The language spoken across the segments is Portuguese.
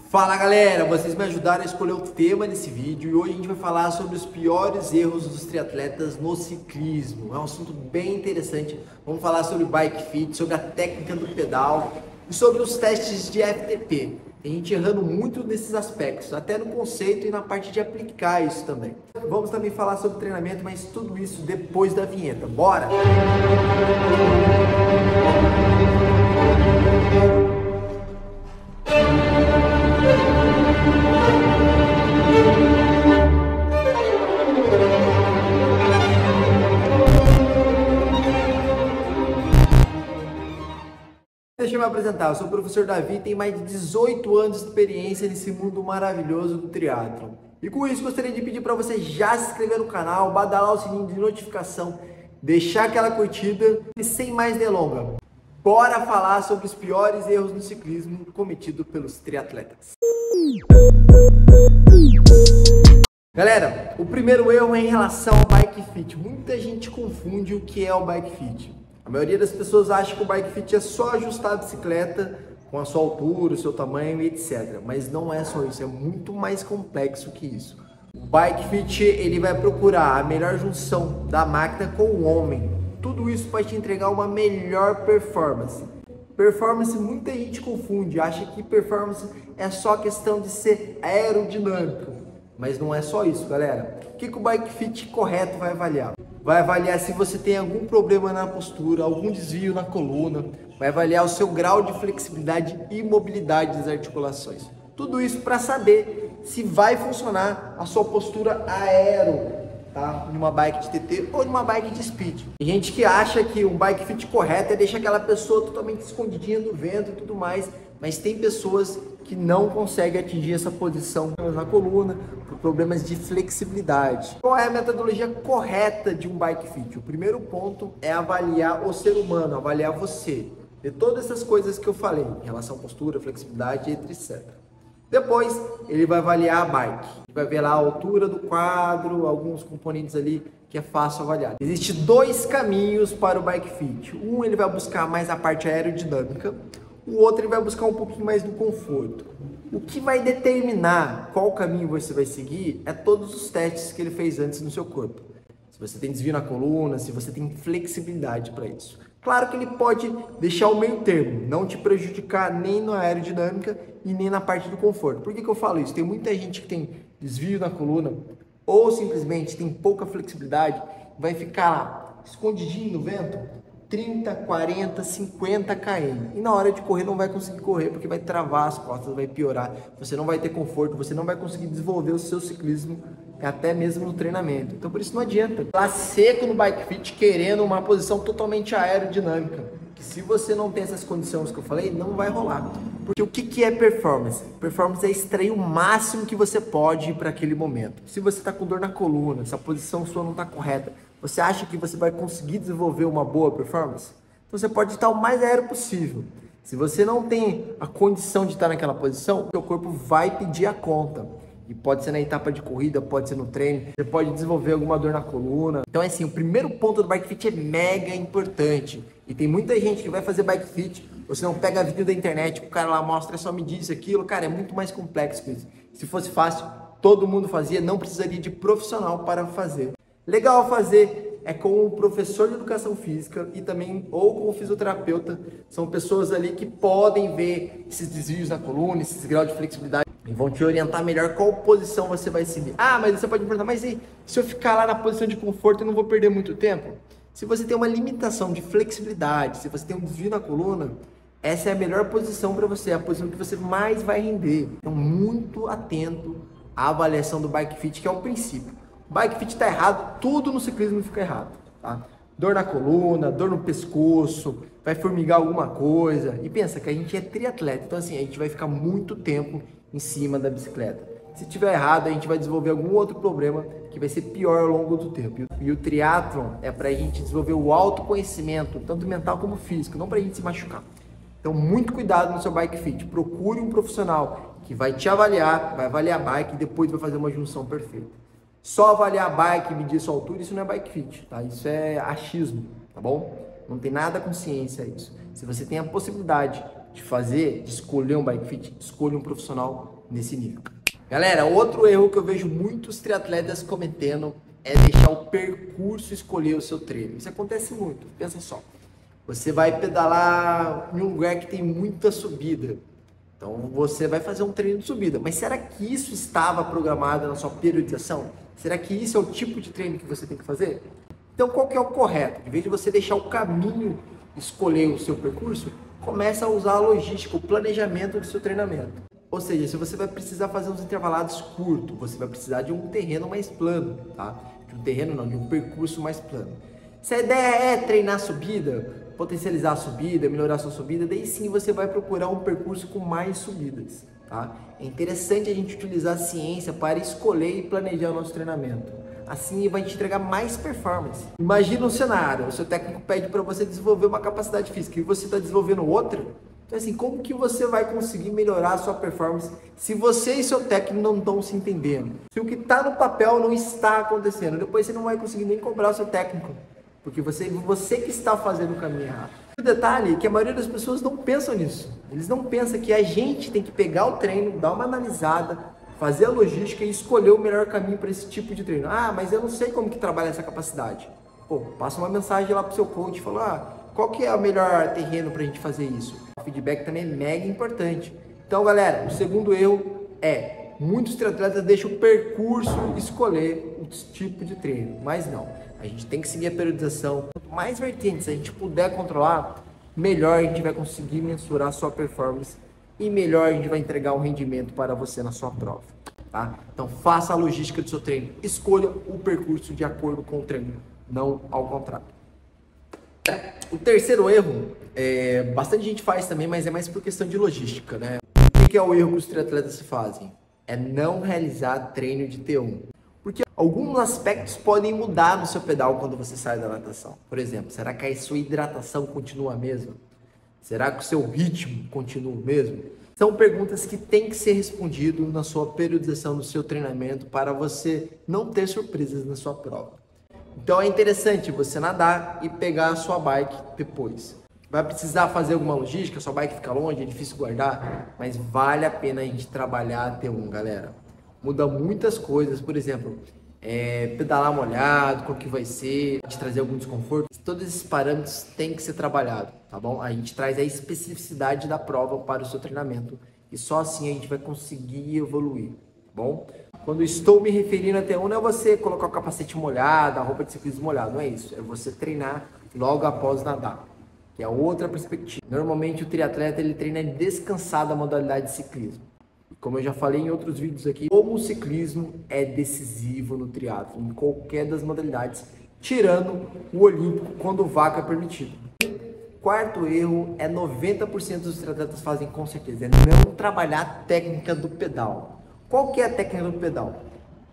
Fala galera, vocês me ajudaram a escolher o tema desse vídeo e hoje a gente vai falar sobre os piores erros dos triatletas no ciclismo. É um assunto bem interessante. Vamos falar sobre bike fit, sobre a técnica do pedal e sobre os testes de FTP. Tem gente errando muito nesses aspectos, até no conceito e na parte de aplicar isso também. Vamos também falar sobre treinamento, mas tudo isso depois da vinheta. Bora! Deixa eu me apresentar, eu sou o professor Davi, tenho mais de 18 anos de experiência nesse mundo maravilhoso do triatlon. E com isso gostaria de pedir para você já se inscrever no canal, badalar o sininho de notificação, deixar aquela curtida e sem mais delongas, bora falar sobre os piores erros no ciclismo cometidos pelos triatletas. Galera, o primeiro erro é em relação ao bike fit. Muita gente confunde o que é o bike fit. A maioria das pessoas acha que o bike fit é só ajustar a bicicleta com a sua altura, o seu tamanho, etc. Mas não é só isso, é muito mais complexo que isso. O bike fit ele vai procurar a melhor junção da máquina com o homem. Tudo isso para te entregar uma melhor performance. Performance muita gente confunde, acha que performance é só questão de ser aerodinâmico. Mas não é só isso, galera. O que o bike fit correto vai avaliar? Vai avaliar se você tem algum problema na postura, algum desvio na coluna, vai avaliar o seu grau de flexibilidade e mobilidade das articulações. Tudo isso para saber se vai funcionar a sua postura aero, tá? Numa bike de TT ou numa bike de speed. Tem gente que acha que um bike fit correto é deixar aquela pessoa totalmente escondidinha no vento e tudo mais, mas tem pessoas que não conseguem atingir essa posição na coluna por problemas de flexibilidade. Qual é a metodologia correta de um bike fit? O primeiro ponto é avaliar o ser humano, avaliar você, de todas essas coisas que eu falei, em relação à postura, flexibilidade, etc. Depois, ele vai avaliar a bike, vai ver lá a altura do quadro, alguns componentes ali que é fácil avaliar. Existem dois caminhos para o bike fit. Um, ele vai buscar mais a parte aerodinâmica, o outro ele vai buscar um pouquinho mais do conforto. O que vai determinar qual caminho você vai seguir é todos os testes que ele fez antes no seu corpo. Se você tem desvio na coluna, se você tem flexibilidade para isso. Claro que ele pode deixar o meio termo, não te prejudicar nem na aerodinâmica e nem na parte do conforto. Por que eu falo isso? Tem muita gente que tem desvio na coluna ou simplesmente tem pouca flexibilidade, vai ficar lá escondidinho no vento, 30, 40, 50 km. E na hora de correr não vai conseguir correr porque vai travar as costas, vai piorar. Você não vai ter conforto, você não vai conseguir desenvolver o seu ciclismo até mesmo no treinamento. Então por isso não adianta lá seco no bike fit querendo uma posição totalmente aerodinâmica. Que se você não tem essas condições que eu falei, não vai rolar. Porque o que é performance? Performance é extrair o máximo que você pode para aquele momento. Se você está com dor na coluna, se a posição sua não está correta, você acha que você vai conseguir desenvolver uma boa performance? Então você pode estar o mais aéreo possível. Se você não tem a condição de estar naquela posição, o seu corpo vai pedir a conta. E pode ser na etapa de corrida, pode ser no treino, você pode desenvolver alguma dor na coluna. Então é assim, o primeiro ponto do bike fit é mega importante. E tem muita gente que vai fazer bike fit, você não pega vídeo da internet, o cara lá mostra, só me diz aquilo. Cara, é muito mais complexo que isso. Se fosse fácil, todo mundo fazia, não precisaria de profissional para fazer. Legal fazer é com o professor de educação física e também ou com o fisioterapeuta. São pessoas ali que podem ver esses desvios na coluna, esses graus de flexibilidade e vão te orientar melhor qual posição você vai seguir. Ah, mas você pode me perguntar, mas e se eu ficar lá na posição de conforto eu não vou perder muito tempo? Se você tem uma limitação de flexibilidade, se você tem um desvio na coluna, essa é a melhor posição para você, é a posição que você mais vai render. Então muito atento à avaliação do bike fit, que é o princípio. Bike fit tá errado, tudo no ciclismo fica errado, tá? Dor na coluna, dor no pescoço, vai formigar alguma coisa. E pensa que a gente é triatleta, então assim, a gente vai ficar muito tempo em cima da bicicleta. Se tiver errado, a gente vai desenvolver algum outro problema que vai ser pior ao longo do tempo. E o triatlon é pra gente desenvolver o autoconhecimento, tanto mental como físico, não pra gente se machucar. Então muito cuidado no seu bike fit, procure um profissional que vai te avaliar, vai avaliar a bike e depois vai fazer uma junção perfeita. Só avaliar a bike e medir sua altura, isso não é bike fit, tá? Isso é achismo, tá bom? Não tem nada com ciência isso. Se você tem a possibilidade de escolher um bike fit, escolha um profissional nesse nível. Galera, outro erro que eu vejo muitos triatletas cometendo é deixar o percurso escolher o seu treino. Isso acontece muito, pensa só. Você vai pedalar em um lugar que tem muita subida. Então você vai fazer um treino de subida. Mas será que isso estava programado na sua periodização? Será que isso é o tipo de treino que você tem que fazer? Então qual que é o correto? Em vez de você deixar o caminho escolher o seu percurso, começa a usar a logística, o planejamento do seu treinamento. Ou seja, se você vai precisar fazer uns intervalados curtos, você vai precisar de um terreno mais plano, tá? De um terreno não, de um percurso mais plano. Se a ideia é treinar a subida, potencializar a subida, melhorar a sua subida, daí sim você vai procurar um percurso com mais subidas, tá? É interessante a gente utilizar a ciência para escolher e planejar o nosso treinamento. Assim vai te entregar mais performance. Imagina um cenário, o seu técnico pede para você desenvolver uma capacidade física e você está desenvolvendo outra. Então assim, como que você vai conseguir melhorar a sua performance se você e seu técnico não estão se entendendo? Se o que está no papel não está acontecendo, depois você não vai conseguir nem cobrar o seu técnico. Porque você que está fazendo o caminho errado. O detalhe é que a maioria das pessoas não pensam nisso. Eles não pensam que a gente tem que pegar o treino, dar uma analisada, fazer a logística e escolher o melhor caminho para esse tipo de treino. Ah, mas eu não sei como que trabalha essa capacidade. Pô, passa uma mensagem lá pro seu coach e fala, qual que é o melhor terreno para a gente fazer isso? O feedback também é mega importante. Então, galera, o segundo erro é, muitos triatletas deixam o percurso escolher o tipo de treino, mas não. A gente tem que seguir a periodização. Quanto mais vertentes a gente puder controlar, melhor a gente vai conseguir mensurar a sua performance e melhor a gente vai entregar um rendimento para você na sua prova, tá? Então faça a logística do seu treino, escolha o percurso de acordo com o treino, não ao contrário. O terceiro erro, bastante gente faz também, mas é mais por questão de logística, né? O que é o erro que os triatletas fazem? É não realizar treino de T1. Porque alguns aspectos podem mudar no seu pedal quando você sai da natação. Por exemplo, será que a sua hidratação continua a mesma? Será que o seu ritmo continua o mesmo? São perguntas que têm que ser respondidas na sua periodização, no seu treinamento, para você não ter surpresas na sua prova. Então é interessante você nadar e pegar a sua bike depois. Vai precisar fazer alguma logística, sua bike fica longe, é difícil guardar, mas vale a pena a gente trabalhar a T1, galera. Muda muitas coisas, por exemplo, pedalar molhado, qual que vai ser, te trazer algum desconforto. Todos esses parâmetros têm que ser trabalhados, tá bom? A gente traz a especificidade da prova para o seu treinamento e só assim a gente vai conseguir evoluir, tá bom? Quando estou me referindo a T1, não é você colocar o capacete molhado, a roupa de ciclismo molhado, não é isso. É você treinar logo após nadar, que é outra perspectiva. Normalmente o triatleta ele treina descansado a modalidade de ciclismo. Como eu já falei em outros vídeos aqui, como o ciclismo é decisivo no triatlo, em qualquer das modalidades, tirando o olímpico quando o vácuo é permitido. Quarto erro é 90% dos triatletas fazem com certeza, é não trabalhar a técnica do pedal. Qual que é a técnica do pedal?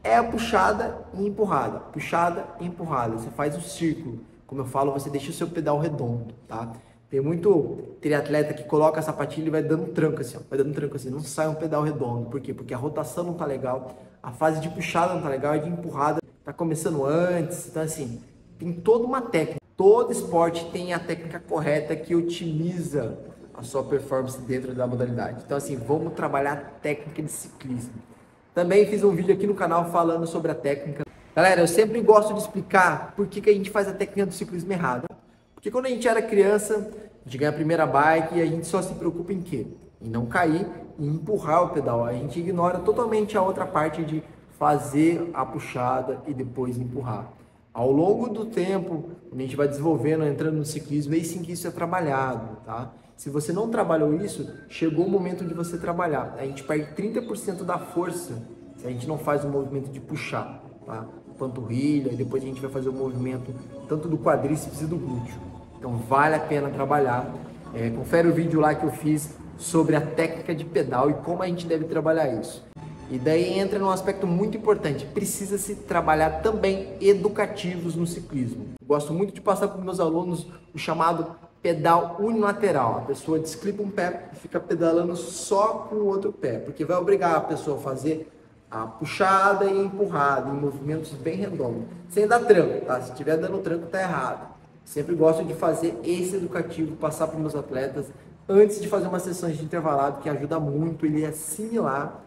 É a puxada e empurrada, puxada e empurrada. Você faz o círculo, como eu falo, você deixa o seu pedal redondo, tá? Tem muito triatleta que coloca a sapatilha e vai dando um tranco assim, ó, vai dando um tranco assim, não sai um pedal redondo. Por quê? Porque a rotação não tá legal, a fase de puxada não tá legal e de empurrada tá começando antes. Então assim, tem toda uma técnica. Todo esporte tem a técnica correta que otimiza a sua performance dentro da modalidade. Então assim, vamos trabalhar a técnica de ciclismo. Também fiz um vídeo aqui no canal falando sobre a técnica. Galera, eu sempre gosto de explicar por que a gente faz a técnica do ciclismo errada. Porque quando a gente era criança, a gente ganha a primeira bike e a gente só se preocupa em quê? Em não cair e empurrar o pedal. A gente ignora totalmente a outra parte de fazer a puxada e depois empurrar. Ao longo do tempo, a gente vai desenvolvendo, entrando no ciclismo, é sim que isso é trabalhado, tá? Se você não trabalhou isso, chegou o momento de você trabalhar. A gente perde 30% da força se a gente não faz o movimento de puxar, tá? Panturrilha, e depois a gente vai fazer o movimento tanto do quadríceps e do glúteo. Então vale a pena trabalhar. Confere o vídeo lá que eu fiz sobre a técnica de pedal e como a gente deve trabalhar isso. E daí entra num aspecto muito importante, precisa-se trabalhar também educativos no ciclismo. Eu gosto muito de passar para os meus alunos o chamado pedal unilateral. A pessoa desclipa um pé e fica pedalando só com o outro pé, porque vai obrigar a pessoa a fazer a puxada e empurrada em movimentos bem redondos, sem dar tranco, tá? Se estiver dando tranco, tá errado. Sempre gosto de fazer esse educativo, passar para os meus atletas, antes de fazer uma sessão de intervalado, que ajuda muito ele a assimilar,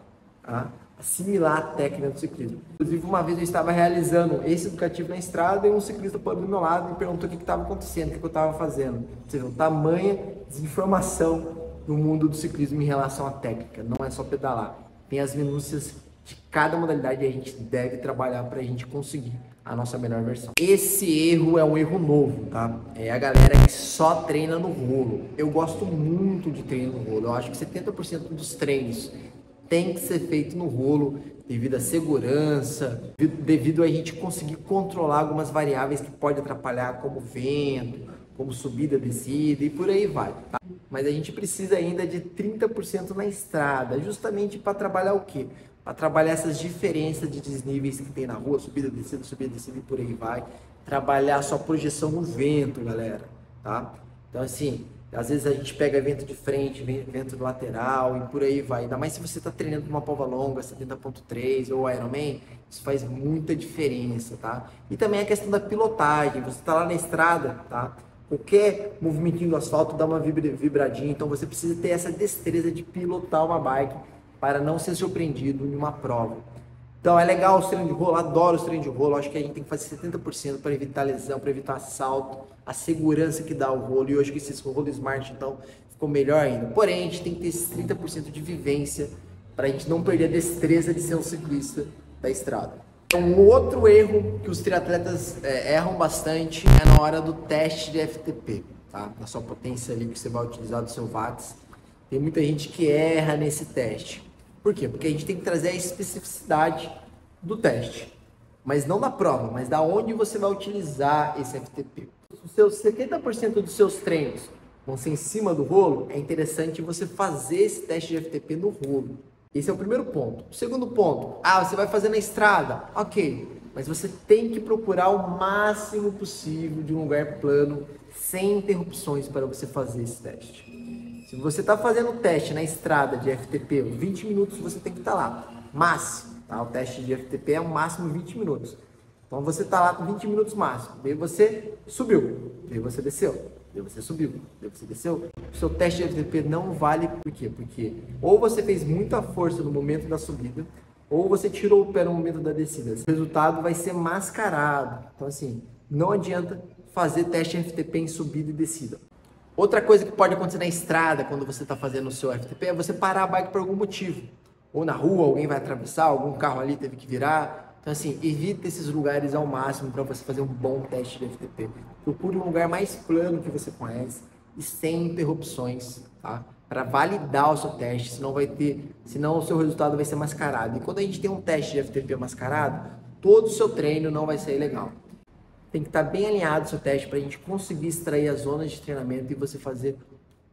assimilar a técnica do ciclismo. Inclusive, uma vez eu estava realizando esse educativo na estrada e um ciclista parou do meu lado e me perguntou o que estava acontecendo, o que eu estava fazendo. Você vê, o tamanho desinformação no mundo do ciclismo em relação à técnica. Não é só pedalar. Tem as minúcias de cada modalidade e a gente deve trabalhar para a gente conseguir a nossa melhor versão. Esse erro é um erro novo, tá? É a galera que só treina no rolo. Eu gosto muito de treino no rolo. Eu acho que 70% dos treinos tem que ser feito no rolo devido à segurança, devido a gente conseguir controlar algumas variáveis que podem atrapalhar, como vento, como subida, descida e por aí vai, tá? Mas a gente precisa ainda de 30% na estrada, justamente para trabalhar o quê? Para trabalhar essas diferenças de desníveis que tem na rua, subida, descida e por aí vai. Trabalhar a sua projeção no vento, galera, tá? Então, assim, às vezes a gente pega vento de frente, vento do lateral e por aí vai. Ainda mais se você está treinando uma prova longa, 70.3 ou Ironman, isso faz muita diferença, tá? E também a questão da pilotagem. Você está lá na estrada, tá? Qualquer movimentinho do asfalto dá uma vibradinha, então você precisa ter essa destreza de pilotar uma bike para não ser surpreendido em uma prova. Então é legal os treinos de rolo, adoro os treinos de rolo, acho que a gente tem que fazer 70% para evitar lesão, para evitar assalto, a segurança que dá o rolo, e hoje que esse rolo Smart então ficou melhor ainda. Porém, a gente tem que ter esses 30% de vivência para a gente não perder a destreza de ser um ciclista da estrada. Um outro erro que os triatletas erram bastante é na hora do teste de FTP, tá? Na sua potência ali que você vai utilizar do seu watts. Tem muita gente que erra nesse teste. Por quê? Porque a gente tem que trazer a especificidade do teste, mas não da prova, mas da onde você vai utilizar esse FTP. Os seus 70% dos seus treinos vão ser em cima do rolo, é interessante você fazer esse teste de FTP no rolo. Esse é o primeiro ponto. O segundo ponto, você vai fazer na estrada, ok, mas você tem que procurar o máximo possível de um lugar plano, sem interrupções para você fazer esse teste. Se você está fazendo o teste na estrada de FTP, 20 minutos você tem que estar lá, máximo, tá? O teste de FTP é o máximo 20 minutos. Então você está lá com 20 minutos máximo, daí você subiu, daí você desceu. Daí você subiu, daí você desceu. O seu teste de FTP não vale por quê? Porque ou você fez muita força no momento da subida, ou você tirou o pé no momento da descida. O resultado vai ser mascarado. Então assim, não adianta fazer teste de FTP em subida e descida. Outra coisa que pode acontecer na estrada quando você está fazendo o seu FTP é você parar a bike por algum motivo. Ou na rua, alguém vai atravessar, algum carro ali teve que virar. Então assim, evita esses lugares ao máximo para você fazer um bom teste de FTP. Procure um lugar mais plano que você conhece e sem interrupções, tá? Para validar o seu teste, senão o seu resultado vai ser mascarado. E quando a gente tem um teste de FTP mascarado, todo o seu treino não vai sair legal. Tem que estar bem alinhado o seu teste para a gente conseguir extrair as zonas de treinamento e você fazer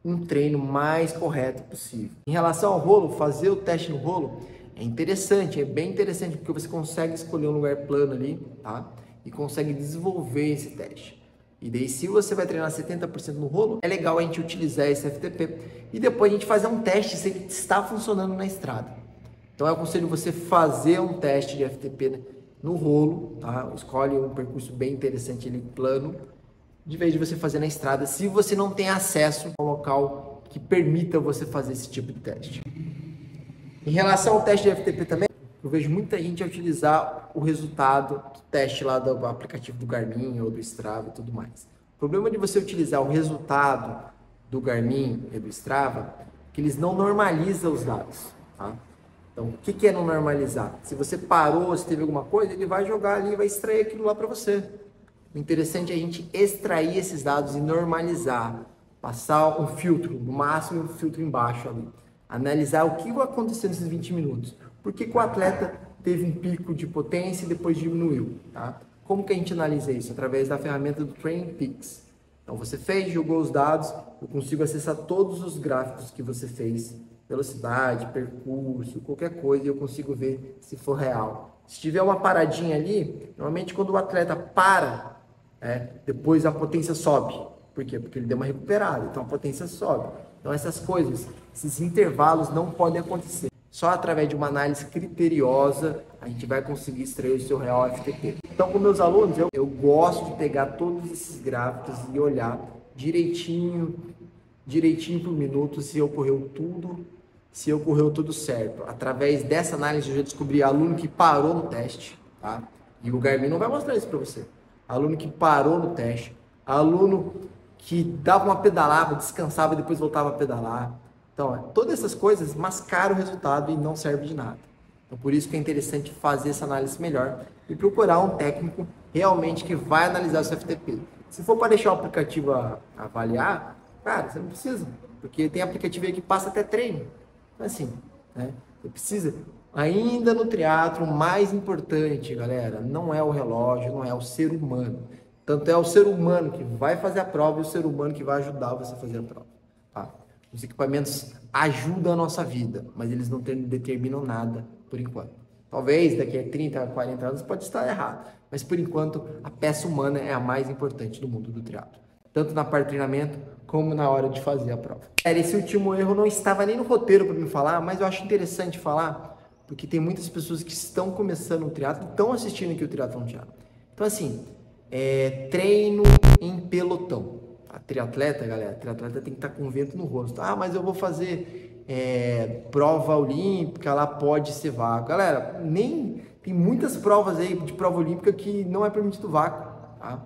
um treino mais correto possível. Em relação ao rolo, fazer o teste no rolo é interessante, é bem interessante, porque você consegue escolher um lugar plano ali, tá? E consegue desenvolver esse teste. E daí, se você vai treinar 70% no rolo, é legal a gente utilizar esse FTP. E depois a gente fazer um teste se ele está funcionando na estrada. Então, eu aconselho você fazer um teste de FTP no rolo, tá? Escolhe um percurso bem interessante ali, plano, de vez de você fazer na estrada, se você não tem acesso a um local que permita você fazer esse tipo de teste. Em relação ao teste de FTP também, eu vejo muita gente utilizar o resultado do teste lá do aplicativo do Garmin ou do Strava e tudo mais. O problema de você utilizar o resultado do Garmin e do Strava é que eles não normalizam os dados, tá? Então, o que é não normalizar? Se você parou, se teve alguma coisa, ele vai jogar ali e vai extrair aquilo lá para você. O interessante é a gente extrair esses dados e normalizar, passar um filtro, no máximo um filtro embaixo ali. Analisar o que vai acontecer nesses 20 minutos. Por que o atleta teve um pico de potência e depois diminuiu, tá? Como que a gente analisa isso? Através da ferramenta do Training Peaks. Então você fez, jogou os dados, eu consigo acessar todos os gráficos que você fez, velocidade, percurso, qualquer coisa, e eu consigo ver se for real. Se tiver uma paradinha ali, normalmente quando o atleta para, depois a potência sobe. Por quê? Porque ele deu uma recuperada, então a potência sobe. Então essas coisas, esses intervalos não podem acontecer. Só através de uma análise criteriosa a gente vai conseguir extrair o seu real FTP. Então com meus alunos, eu gosto de pegar todos esses gráficos e olhar direitinho direitinho por minuto se ocorreu tudo certo. Através dessa análise eu já descobri aluno que parou no teste, tá? E o Garmin não vai mostrar isso para você. Aluno que parou no teste, aluno que dava uma pedalada, descansava e depois voltava a pedalar. Então, todas essas coisas mascaram o resultado e não serve de nada. Então, por isso que é interessante fazer essa análise melhor e procurar um técnico realmente que vai analisar o seu FTP. Se for para deixar o aplicativo avaliar, cara, você não precisa, porque tem aplicativo aí que passa até treino. Assim, né? Você precisa. Ainda no triatlo, o mais importante, galera, não é o relógio, não é o ser humano. Tanto é o ser humano que vai fazer a prova e o ser humano que vai ajudar você a fazer a prova. Tá? Os equipamentos ajudam a nossa vida, mas eles não determinam nada por enquanto. Talvez daqui a 30, 40 anos pode estar errado, mas por enquanto a peça humana é a mais importante do mundo do triatlo, tanto na parte de treinamento como na hora de fazer a prova. Esse último erro não estava nem no roteiro para me falar, mas eu acho interessante falar, porque tem muitas pessoas que estão começando o triatlo, estão assistindo aqui o Triatlon Thiago. Então assim, treino em pelotão. A triatleta, galera, triatleta tem que estar com vento no rosto. Ah, mas eu vou fazer prova olímpica, lá pode ser vácuo. Galera, tem muitas provas aí de prova olímpica que não é permitido vácuo, tá?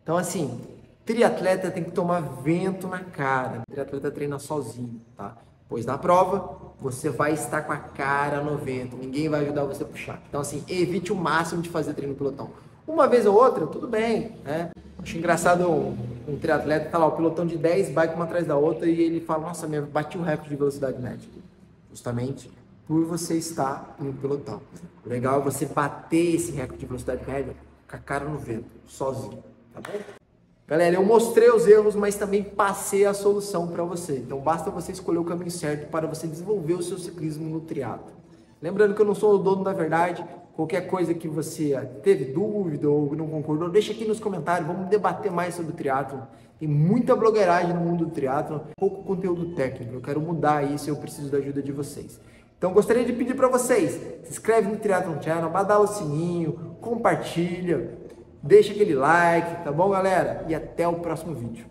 Então assim, triatleta tem que tomar vento na cara. Triatleta treina sozinho, tá? Pois na prova, você vai estar com a cara no vento, ninguém vai ajudar você a puxar. Então assim, evite o máximo de fazer treino no pelotão. Uma vez ou outra, tudo bem, né? Acho engraçado um triatleta, tá lá, o pelotão de 10 bike uma atrás da outra e ele fala, nossa, bati o recorde de velocidade média. Justamente por você estar no pelotão. O legal é você bater esse recorde de velocidade média com a cara no vento, sozinho, tá bom? Galera, eu mostrei os erros, mas também passei a solução para você. Então basta você escolher o caminho certo para você desenvolver o seu ciclismo no triatlo. Lembrando que eu não sou o dono da verdade. Qualquer coisa que você teve dúvida ou não concordou, deixa aqui nos comentários, vamos debater mais sobre o triatlo. Tem muita blogueiragem no mundo do triatlo, pouco conteúdo técnico. Eu quero mudar isso e eu preciso da ajuda de vocês. Então gostaria de pedir para vocês, se inscreve no Triatlon Channel, badala o sininho, compartilha, deixa aquele like, tá bom, galera? E até o próximo vídeo.